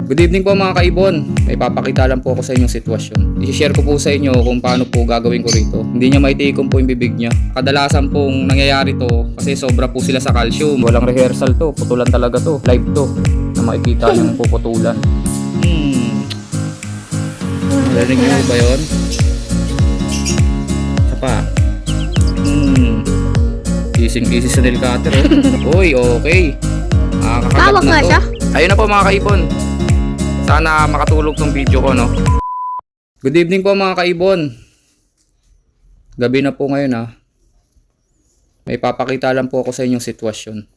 Good evening po mga kaibon. May papakita lang po ako sa inyong sitwasyon. I-share ko po sa inyo kung paano po gagawin ko rito. Hindi niya maitikom po yung bibig niya. Kadalasan pong nangyayari to kasi sobra po sila sa calcium. Walang rehearsal to, putulan talaga to. Live to. Na makikita niyong puputulan. Narinig niyo ba yun? Isa pa. Kising-kising sa nail cutter. Uy, okay. Kakagat na to. Ayun na po mga kaibon. Sana makatulog tong video ko, no? Good evening po mga kaibon. Gabi na po ngayon, ha. May papakita lang po ako sa inyong sitwasyon.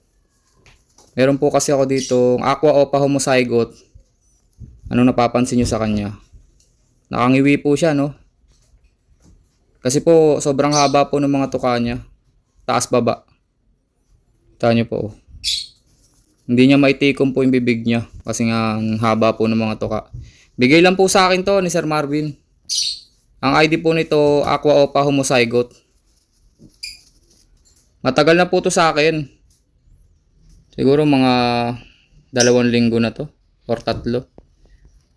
Meron po kasi ako dito Aqua Opa Homozygote. Ano napapansin nyo sa kanya? Nakangiwi po siya, no? Kasi po sobrang haba po ng mga tuka niya. Taas baba. Taan nyo po, oh. Hindi niya maitikom po yung bibig niya kasi nga ang haba po ng mga tuka. Bigay lang po sa akin to ni Sir Marvin. Ang ID po nito Aqua Opa Homozygote. Matagal na po to sa akin. Siguro mga 2 linggo na to or 3.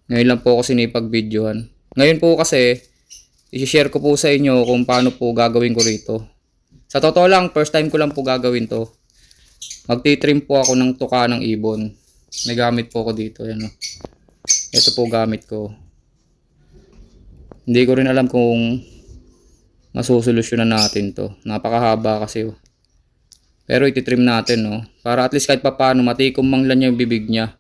Ngayon lang po ako sinipag-videohan. Ngayon po kasi i-share ko po sa inyo kung paano po gagawin ko rito. Sa totoo lang, first time ko lang po gagawin to. Magtitrim po ako ng tuka ng ibon. May gamit po ako dito. Yan, oh. Ito po gamit ko. Hindi ko rin alam kung masusolusyonan natin to. Napakahaba kasi. Oh. Pero ititrim natin. No? Para at least kahit papaano matikom man lang yung bibig niya.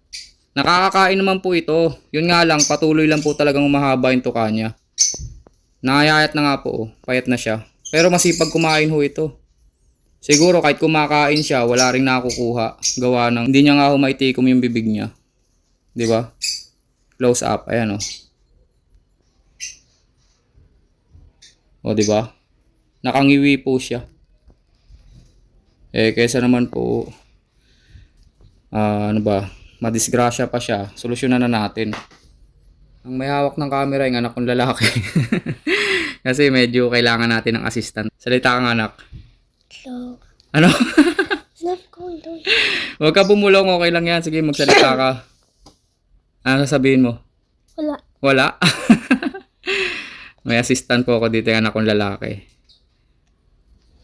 Nakakakain naman po ito. Yun nga lang, patuloy lang po talagang umahaba yung tuka niya. Nakayayat na nga po. Oh. Payat na siya. Pero masipag kumain ho ito. Siguro kahit kumakain siya, wala ring nakukuha. Gawa ng hindi niya nga humaitikom yung bibig niya. 'Di ba? Close up, ayan oh. O 'di ba? Nakangiwi po siya. Kaysa naman po ano ba? Madisgrasya pa siya. Solusyonan na natin. Ang may hawak ng camera yung anak kong lalaki. Kasi medyo kailangan natin ng assistant. Salita kang anak. Hello. Ano? Love ko doon. Huwag ka bumulong, okay lang yan. Sige, magsalita ka. Ano sasabihin mo? Wala. Wala? May assistant po ako dito, yung anak kong lalaki.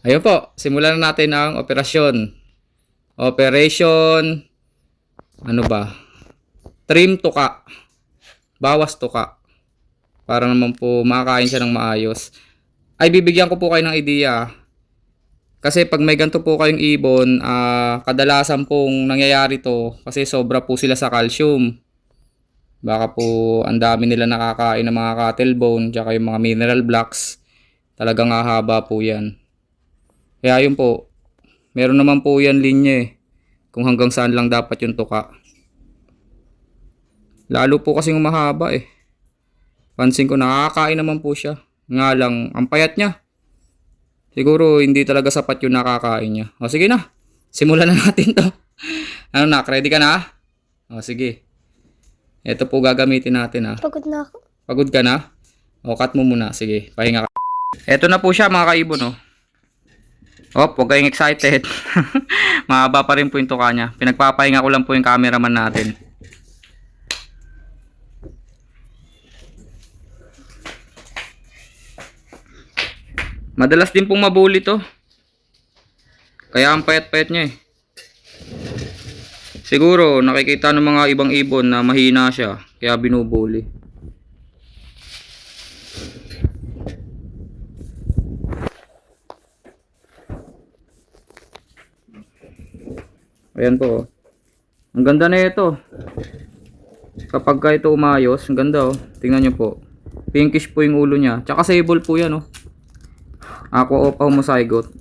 Ayun po, simulan na natin ang operasyon. Operation, ano ba? Trim tuka. Bawas tuka. Para naman po makakain siya ng maayos. Ay, bibigyan ko po kayo ng ideya. Kasi pag may ganito po kayong ibon, kadalasan pong nangyayari to kasi sobra po sila sa calcium. Baka po ang dami nila nakakain ng mga cattle bone, tsaka yung mga mineral blocks. Talagang hahaba po yan. Kaya yun po, meron naman po yan linya eh. Kung hanggang saan lang dapat yung tuka. Lalo po kasing umahaba eh. Pansin ko nakakain naman po siya. Nga lang, ang payat niya. Siguro hindi talaga sapat yung nakakain niya. O sige na, simulan na natin to. Ano na, ready ka na? O sige. Ito po gagamitin natin ha. Pagod na ako. Pagod ka na? O cut mo muna, sige, pahinga ka. Ito na po siya mga kaibon oh. Huwag kayong excited. Mahaba pa rin po yung tuka niya. Pinagpapahinga ko lang po yung cameraman natin. Madalas din pong mabuli to. Kaya ang payat-payat niya eh. Siguro nakikita ng mga ibang ibon na mahina siya. Kaya binubuli. Ayan po. Ang ganda na ito. Kapag ka ito umayos, ang ganda oh. Tingnan nyo po. Pinkish po yung ulo niya. Tsaka sable po yan oh. Aqua Opa Homozygote.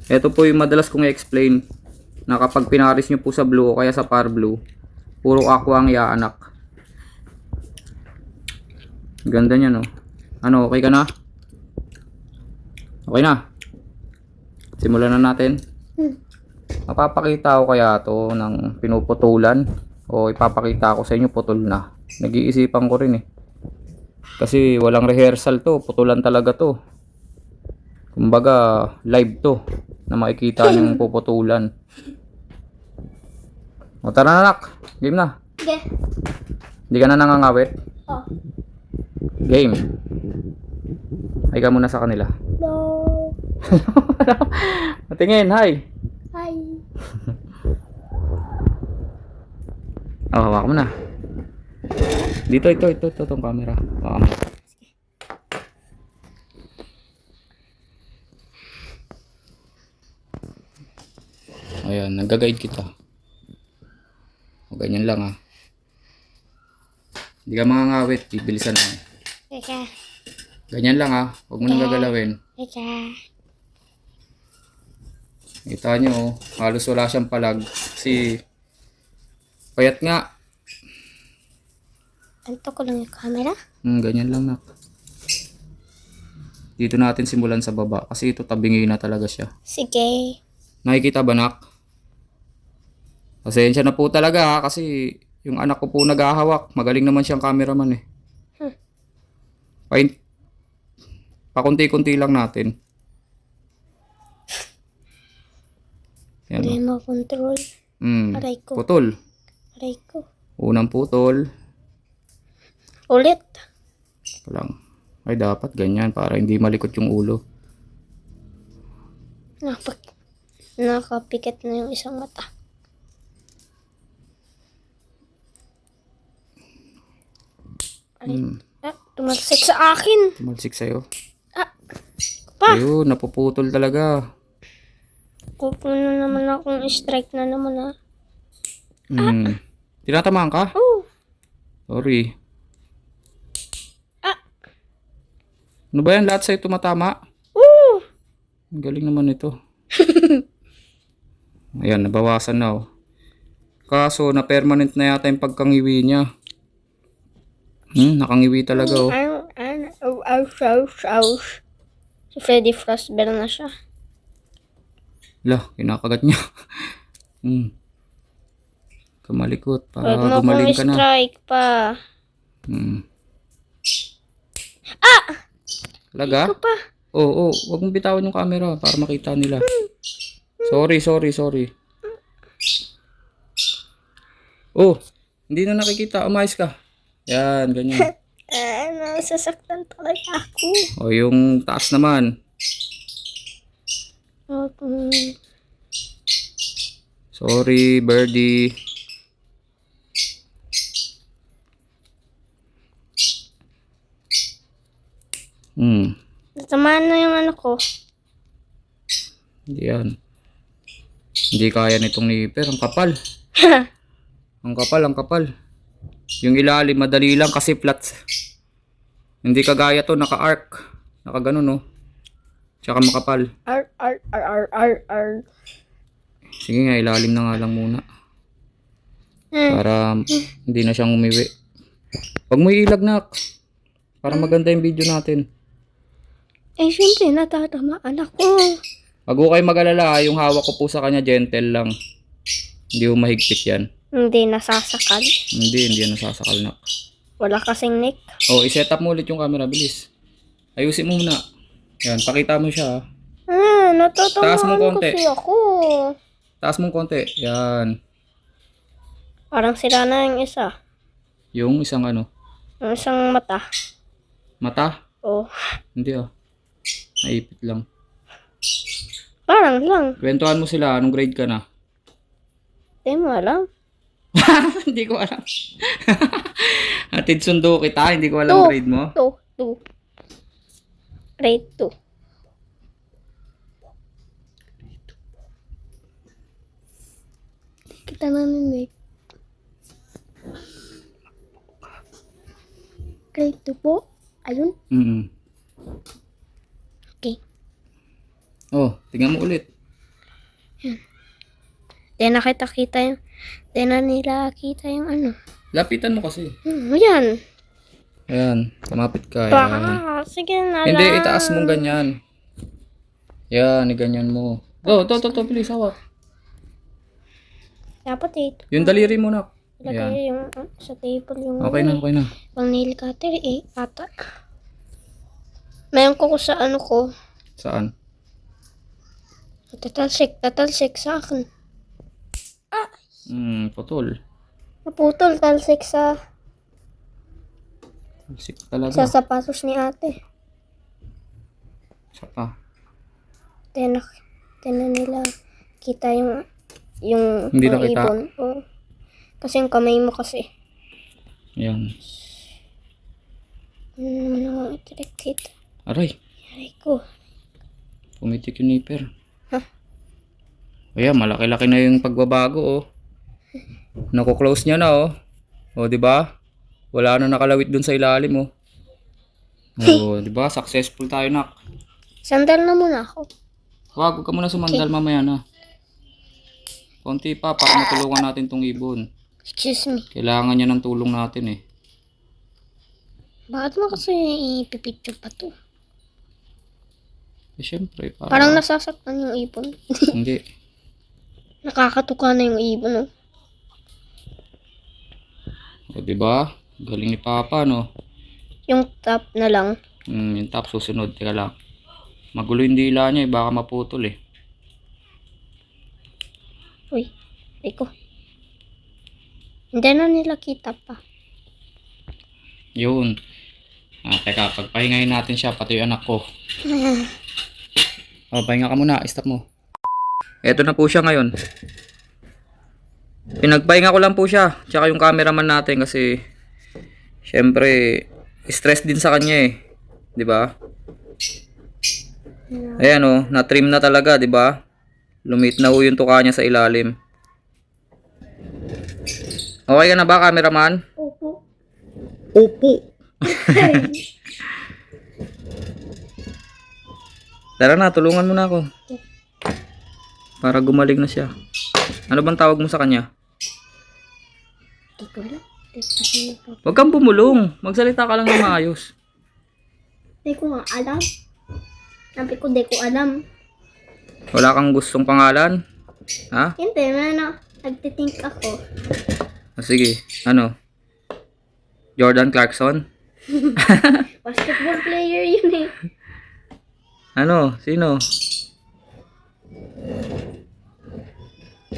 Ito po yung madalas kong i-explain na kapag pinaris nyo po sa blue o kaya sa par blue, puro aqua ang iaanak. Ganda niya no. Ano, okay ka na? Okay na. Simulan na natin. Mapapakita ko kaya to ng pinuputulan o ipapakita ko sa inyo putol na. Nag-iisipan ko rin eh. Kasi walang rehearsal to, putulan talaga to. Kumbaga, live to na makikita yung puputulan. O tara na, anak. Game na. Sige. Hindi ka na nangangawit? Oh. Game. Ay ka muna sa kanila. No. Patingin, hi. Hi. Oh, hawak mo na. Dito, itong camera. Hawak mo. Ayan, nag-guide kita. O, ganyan lang, ha. Hindi ka mangangawit, bibilisan lang. Teka. Ganyan lang, ha. Huwag mo nang gagalawin. Teka. Kita nyo, oh, halos wala siyang palag. Kasi, payat nga. Anto ko lang yung camera. Ganyan lang, nak. Dito natin simulan sa baba. Kasi ito, tabingi na talaga siya. Sige. Nakikita ba, nak? Pasensya na po talaga, ha, kasi yung anak ko po naghahawak. Magaling naman siyang cameraman, eh. Pakunti-kunti lang natin. Yan, Hindi oh. mo control. Aray ko. Putol. Aray ko. Unang putol. Ulit. Ito lang. Ay, dapat ganyan para hindi malikot yung ulo. Nakapikit na yung isang mata. Aray. Tumalsik sa akin. Tumalsik sa'yo. Pa. Ayun, napuputol talaga. Kupuno naman akong strike na naman Tinatamaan ka? Oh. Sorry. Ano ba yan? Lahat sa'yo tumatama? Oh. Ang galing naman ito. Ayan, nabawasan na, oh. Kaso, na permanent na yata yung pagkangiwi niya. Nakangiwi talaga, oh. Si Freddy Fazbear na siya. Lah, kinakagat niya. Kamalikot. Para Huwag mo gumaling kong ka na. strike pa. Talaga? Ito pa. Oo, wag mong bitawan yung camera para makita nila. Sorry. Oh, hindi na nakikita. Umayos ka. Yan, ganyan. Nasasaktan talaga ako. O, yung taas naman. Sorry, birdie. Natamaan na yung ano ko. Hindi yan. Hindi kaya nitong nipper. Ang kapal. Ang kapal. Yung ilalim, madali lang kasi flat. Hindi kagaya to, naka-arc. Naka-ganon, no? Tsaka makapal. Sige nga, ilalim na nga lang muna. Para hindi na siyang umiwi. Huwag mo iilag, nak. Para maganda yung video natin. Eh, syempre, natatamaan ako. Wag ko kayo mag-alala, yung hawak ko po sa kanya, gentle lang. Hindi mo mahigpit yan. Hindi nasasakal. Hindi yan nasasakal, nak. Wala kasing neck. Oh, i-set up mo ulit yung camera, bilis. Ayusin mo muna. Yan, pakita mo siya. Taas mo Natatamaan konti. kasi ako. Taas mong konti. Yan. Parang sila na yung isa. Yung isang ano. Yung isang mata. Mata? Oh. Hindi, ah. Naipit lang. Parang lang. Kwentuhan mo sila. Anong grade ka na? Hindi mo alam. Hindi ko alam. Atid sundo kita. Hindi ko alam grade mo. 2. Grade 2. Kita na ninig. Grade 2 po. Ayun. Okay. Oh, tingnan mo ulit. Di na kita yung... Di na nila kita yung ano. Lapitan mo kasi. Yan. Ayan, kumapit ka. Ayan. Sige na lang. Hindi, itaas mong ganyan. Yan, iganyan mo. Oh, to, please, hawak. Dapat ito. Yung daliri mo, nak. Lagay Ayan. yung sa table yung... Okay na. Pang nail cutter ata. Mayroon ko sa ano ko. Saan? Tatalsik sa akin. Putol. Naputol talsik sa Talsik talaga. sapatos ni ate. Isa pa. Tinan nila kita yung Hindi ang nakita. ibon. Oh. Kasi yung kamay mo kasi. Yan. Ano naman ako kita. Aray. Aray ko. Pumitik yung nipper. Ha? Ayan, malaki-laki na yung pagbabago, oh. Nako-close niya na, oh. Oh, di ba? Wala na nakalawit dun sa ilalim, oh. Oh, di ba? Successful tayo, nak. Sandal na muna ako. Wag ka muna sumandal, mamaya na. Konti pa para matulungan natin tong ibon. Excuse me. Kailangan niya ng tulong natin, eh. Bakit mo kasi ipipicture pa to? Eh, syempre, Parang nasasaktan yung ibon. Hindi. Nakakatuka na yung ibon, oh. O, di ba? Galing ni Papa, no? Yung top na lang. Yung top susunod. Teka lang. Magulo yung dila niya, eh. Baka maputol, eh. Uy, iko. Hindi na nila kita pa. Yun. Teka, pagpahingayin natin siya, pati yung anak ko. Oh, pahinga ka muna. Stop mo. Eto na po siya ngayon. Pinagpahinga ko lang po siya. Tsaka yung cameraman natin kasi syempre stress din sa kanya, eh. 'Di ba? Ayan, oh, na-trim na talaga, 'di ba? Lumit na ho yung tuka niya sa ilalim. Okay ka na ba, cameraman? Opo. Opo. Tara na, tulungan mo na ako. Para gumaling na siya. Ano bang tawag mo sa kanya? Hindi ko alam. Huwag kang bumulong. Magsalita ka lang ng maayos. Hindi ko nga alam. Sabi ko, hindi ko alam. Wala kang gustong pangalan? Ha? Hindi, nagtitink ako. Sige, ano? Jordan Clarkson? Basketball player yun, eh. Ano? Sino?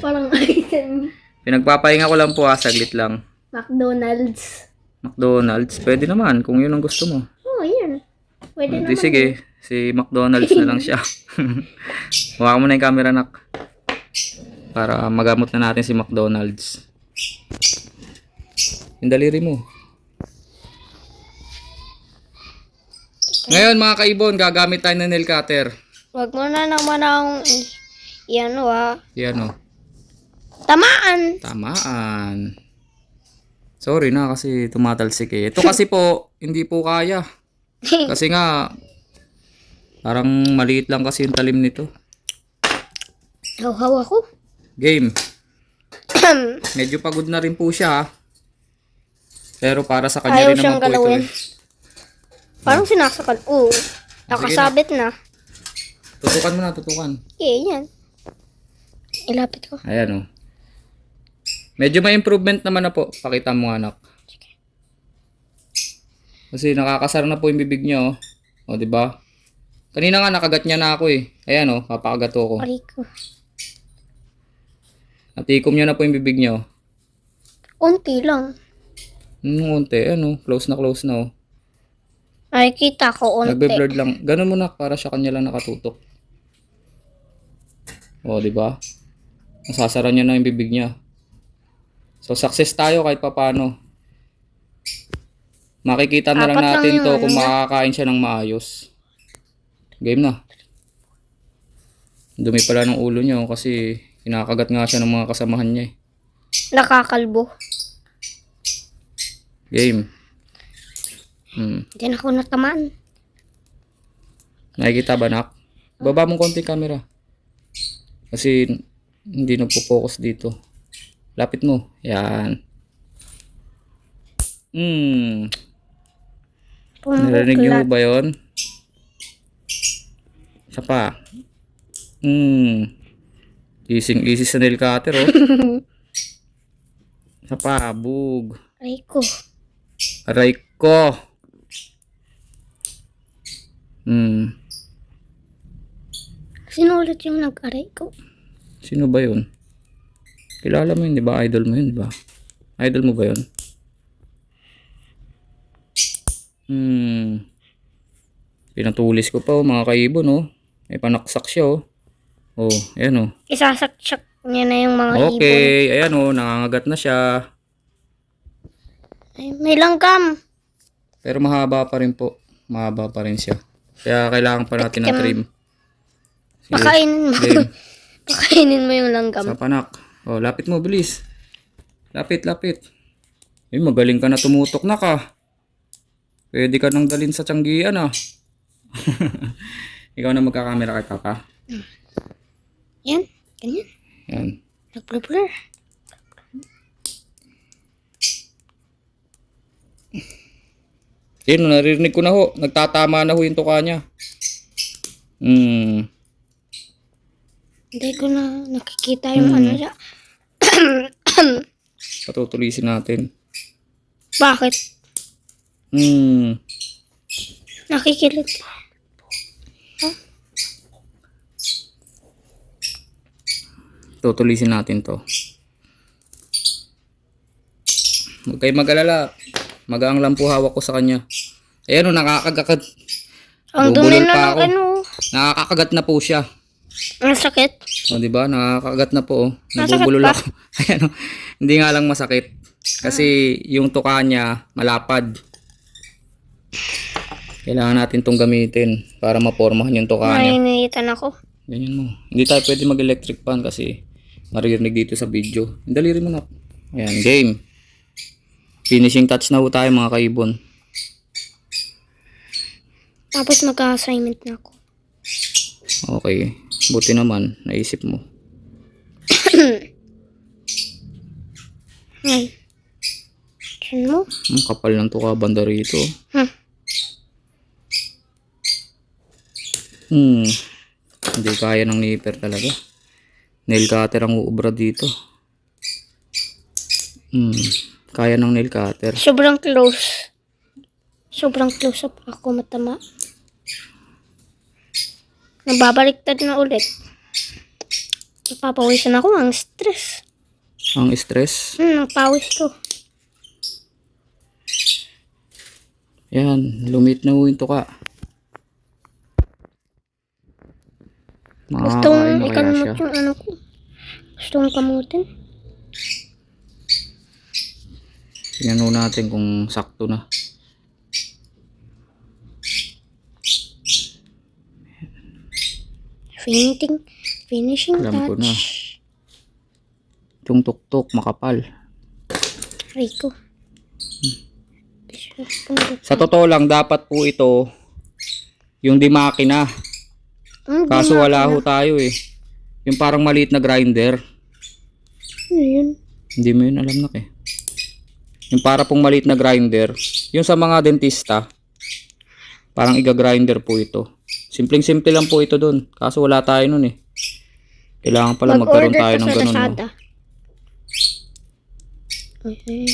Parang item. Pinagpapahinga ko lang po, ha. Saglit lang. McDonald's. McDonald's. Pwede naman kung yun ang gusto mo. Oh, yun. Pwede Di, naman. sige. Si McDonald's na lang siya. Hawakan mo na yung camera, nak. Para magamot na natin si McDonald's. Yung daliri mo. Ngayon, mga kaibon, gagamit tayo ng nail cutter. Wag mo na naman akong yan, Yan, oh. Tamaan. Tamaan. Sorry na kasi tumatalsik, eh. Ito kasi po, hindi po kaya. Kasi nga, parang maliit lang kasi yung talim nito. Haw-haw ako. Game. Medyo pagod na rin po siya, ha? Pero para sa kanya Ayaw rin siyang naman po galawin. ito, eh. Parang sinasakal. Oo. Nakasabit na. Tutukan mo na, tutukan. Okay, yan. Ilapit ko. Ayan, oh. Medyo may improvement naman na po. Pakita mo, anak. Kasi nakakasar na po yung bibig niya, oh. O, di ba? Kanina nga nakagat niya na ako, eh. Ayan, oh, papakagat ko. Aray ko. Natikom niya na po yung bibig niya, oh. Unti lang. Unti, ano, close na, oh. Ay, kita ko unti. Nagbe-blurred lang. Ganun mo, nak, para siya kanya lang nakatutok. O, di ba? Nasasara niya na yung bibig niya. So, success tayo kahit papano. Makikita na lang Apat lang natin yung to ano kung niya. makakain siya ng maayos. Game na. Dumi pala ng ulo niya, oh, kasi kinakagat nga siya ng mga kasamahan niya, eh. Nakakalbo. Game. Hindi na ako natamaan. Nakikita ba, nak? Baba mong konti camera. Kasi hindi nagpo-focus dito. Lapit mo. Yan. Narinig niyo Pumuklat. ba yun? Isa pa. Easy sa nail cutter, oh. Isa pa. Bug. Aray ko. Aray ko. Sino ulit yung nag-aray ko? Sino ba yun? Kilala mo yun, di ba? Idol mo yun, di ba? Idol mo ba yun? Pinatulis ko pa mga kaibon oh. May panaksak siya oh. Oh, ayan oh. Isasaksak niya na yung mga ibon. Okay, ayan oh, nangangagat na siya. Ay, may langgam. Pero mahaba pa rin po. Mahaba pa rin siya. Kaya kailangan pa natin ng trim. Sige, Pakainin mo. game. Pakainin mo yung langgam. Sa panak. Oh, lapit mo, bilis. Lapit. Eh, magaling ka na tumutok na ka. Pwede ka nang dalhin sa tiyanggian ah. Ikaw na magkakamera kay Papa. Yan. Ganyan. Yan. Nag-blur. Yun, naririnig ko na ho. Nagtatama na ho yung tuka niya. Hindi ko na nakikita yung ano siya. Patutulisin natin. Bakit? Nakikilit. Tutulisin natin to. Huwag kayo mag-alala. Magaang lang po hawak ko sa kanya. Ayan o, nakakagat. Ang dumi Bubulol na pa ng ako. ano. Nakakagat na po siya. Ang sakit. O, diba? Nakakagat na po. Oh. Masakit Nabubulol pa? ako. Ayan o. Hindi nga lang masakit. Kasi yung tuka niya, malapad. Kailangan natin tong gamitin para mapormahan yung tuka niya. Nainitan ako. Ganyan mo. Hindi tayo pwede mag-electric fan kasi maririnig dito sa video. Daliri mo na. Ayan, game. Finishing touch na ho tayo mga kaibon. Tapos magka-assignment na ako. Okay. Buti naman. Naisip mo. Ay. Diyan mo. Ang kapal ng tuka banda rito. Hindi kaya ng nipper talaga. Nail cutter ang uubra dito. Kaya ng nail cutter. Sobrang close. Sobrang close up ako matama. Nababaliktad na ulit. Napapawisan ako. Ang stress. Ang stress. Ang pawis ko. Yan. Lumit na ho yung tuka. Gusto Makakain mong na kaya ikalmot siya. yung ano ko. Gusto mong kamutin. Tingnan ho natin kung sakto na. Finishing Alam ko na. touch. Yung tuktok makapal. Rico. Sa totoo lang, dapat po ito yung di makina. Kaso wala ho tayo eh. Yung parang maliit na grinder. Ano yun? Hindi mo yun alam na eh. Yung para pong maliit na grinder. Yung sa mga dentista. Parang iga-grinder po ito. Simpleng-simple lang po ito dun. Kaso wala tayo nun eh. Kailangan pala magkaroon tayo ng ganun. No? Okay.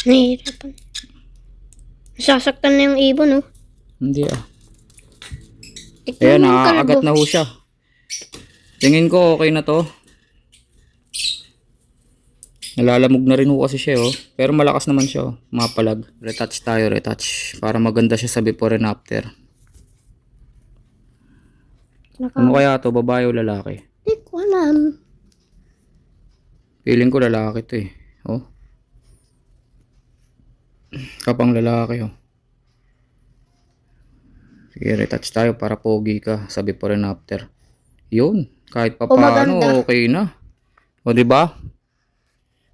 Nahihirapan. Nasasaktan na yung ibon, oh. Hindi ah. Tignan Ayan, mo yung nakakagat kalbo. na ho siya. Tingin ko okay na to. Nalalamog na rin ho kasi siya oh. Pero malakas naman siya oh. Mapalag. Retouch tayo, retouch. Para maganda siya sa before and after. Ano kaya to? Babae o lalaki? Hindi ko alam. Feeling ko lalaki to eh. Oh. Kapang lalaki oh. Sige, retouch tayo para pogi ka sa before and after. Yun. Kahit pa paano, maganda. okay na. O, diba?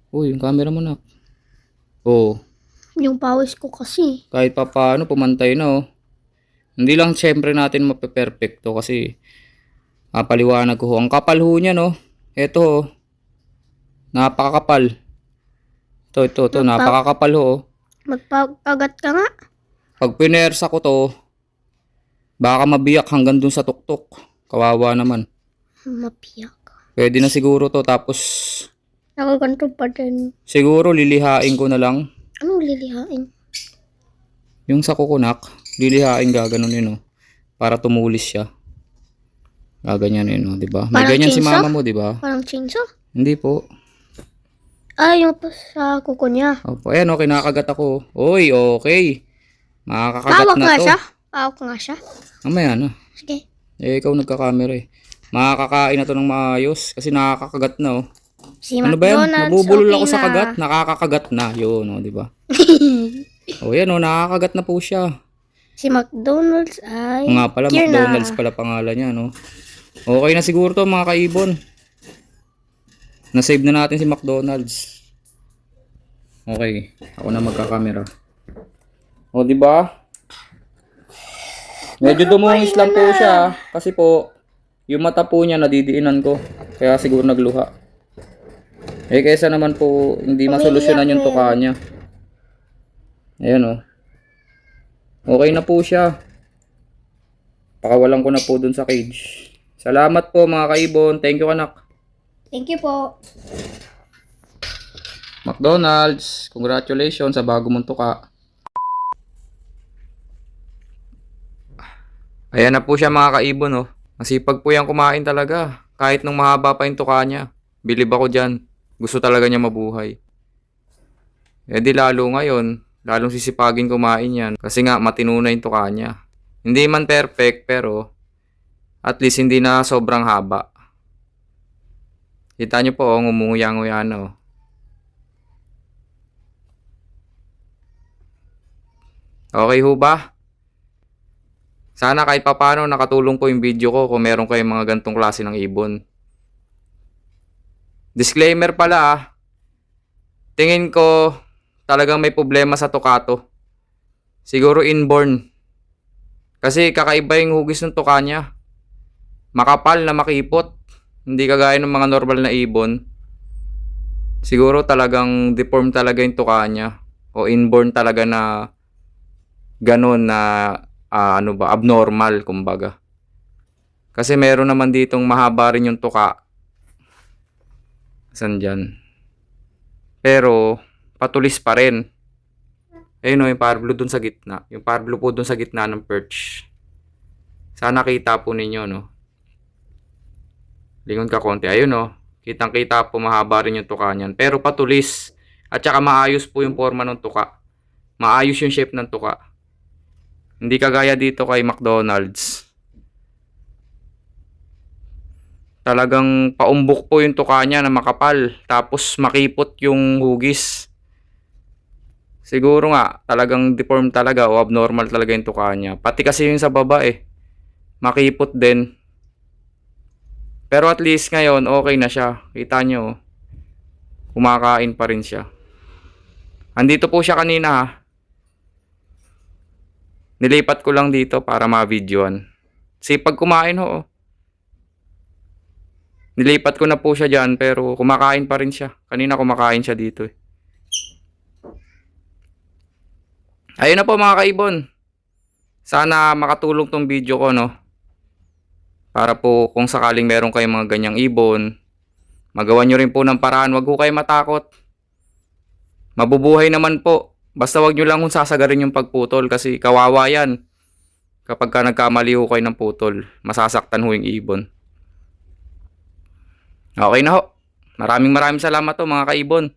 Uy, yung camera mo na. Oh. Yung pawis ko kasi. Kahit pa paano, pumantay na oh. Hindi lang syempre natin mape-perfecto kasi paliwanag ko ho. Ang kapal ho niya no. Ito oh. Napakakapal. Ito, napakakapal ho oh. Magpagat ka nga. Pag pinersa ko to, baka mabiyak hanggang dun sa tuktok. Kawawa naman. Mapiyak. Pwede na siguro to tapos Nakaganto pa din. siguro lilihain ko na lang. Anong lilihain? Yung sa kukunak, lilihain gaganunin oh. Para tumulis siya. Gaganyanin oh, di ba? May Parang ganyan si chainsaw? mama mo, di ba? Parang chainsaw? Hindi po. Yung po sa kuko niya. Opo, ayan o, kinakagat ako. Uy, okay. Makakagat Hawak na nga to. siya. Hawak nga siya. Mamaya na. Sige. Ikaw nagkakamera eh. Makakakain na to ng maayos kasi nakakagat na oh. Si Ano ba yan? McDonald's, Nabubulol okay ako sa na. kagat. Nakakakagat na. Yun oh, di ba? O yan oh, nakakagat na po siya. Si McDonald's ay Nga pala, clear McDonald's na. pala pangalan niya no. Okay na siguro to mga kaibon. Na-save na natin si McDonald's. Okay, ako na magkakamera. O di ba? Medyo dumungis lang po siya kasi po yung mata po niya nadidiinan ko. Kaya siguro nagluha. Kaysa naman po hindi masolusyonan yung tuka niya. Ayan o. Okay na po siya. Pakawalan ko na po dun sa cage. Salamat po mga kaibon. Thank you anak. Thank you po. McDonald's, congratulations sa bago mong tuka. Ayan na po siya mga kaibon oh. Masipag po yan kumain talaga. Kahit nung mahaba pa yung tuka niya. Bilib ako dyan. Gusto talaga niya mabuhay. Eh di lalo ngayon, lalong sisipagin kumain yan. Kasi nga matino na yung tuka niya. Hindi man perfect pero at least hindi na sobrang haba. Kita niyo po oh, ngumunguya-nguya na oh. Okay ho ba? Sana kahit papano nakatulong po yung video ko kung meron kayong mga gantong klase ng ibon. Disclaimer pala ah. Tingin ko talagang may problema sa tukato. Siguro inborn. Kasi kakaiba yung hugis ng tuka niya. Makapal na makipot. Hindi kagaya ng mga normal na ibon. Siguro talagang deform talaga yung tuka niya. O inborn talaga na ganon na abnormal kumbaga. Kasi meron naman ditong mahaba rin yung tuka. Saan dyan? Pero patulis pa rin. Ayun o, yung power blue dun sa gitna. Yung power blue po dun sa gitna ng perch. Sana kita po ninyo no. Lingon ka konti. Ayun o. Kitang kita po mahaba rin yung tuka niyan. Pero patulis. At saka maayos po yung forma ng tuka. Maayos yung shape ng tuka. Hindi kagaya dito kay McDonald's. Talagang paumbok po yung tuka niya na makapal. Tapos makipot yung hugis. Siguro nga, talagang deform talaga o abnormal talaga yung tuka niya. Pati kasi yung sa baba eh. Makipot din. Pero at least ngayon, okay na siya. Kita nyo, kumakain pa rin siya. Andito po siya kanina ha. Nilipat ko lang dito para ma-videoan. Sipag kumain ho. Nilipat ko na po siya dyan pero kumakain pa rin siya. Kanina kumakain siya dito eh. Ayun na po mga kaibon. Sana makatulong tong video ko no. Para po kung sakaling meron kayong mga ganyang ibon, magawa nyo rin po ng paraan. Huwag po kayo matakot. Mabubuhay naman po. Basta wag nyo lang kung sasagarin yung pagputol kasi kawawa yan. Kapag ka nagkamali ho kayo ng putol, masasaktan ho yung ibon. Okay na ho. Maraming salamat ho mga kaibon.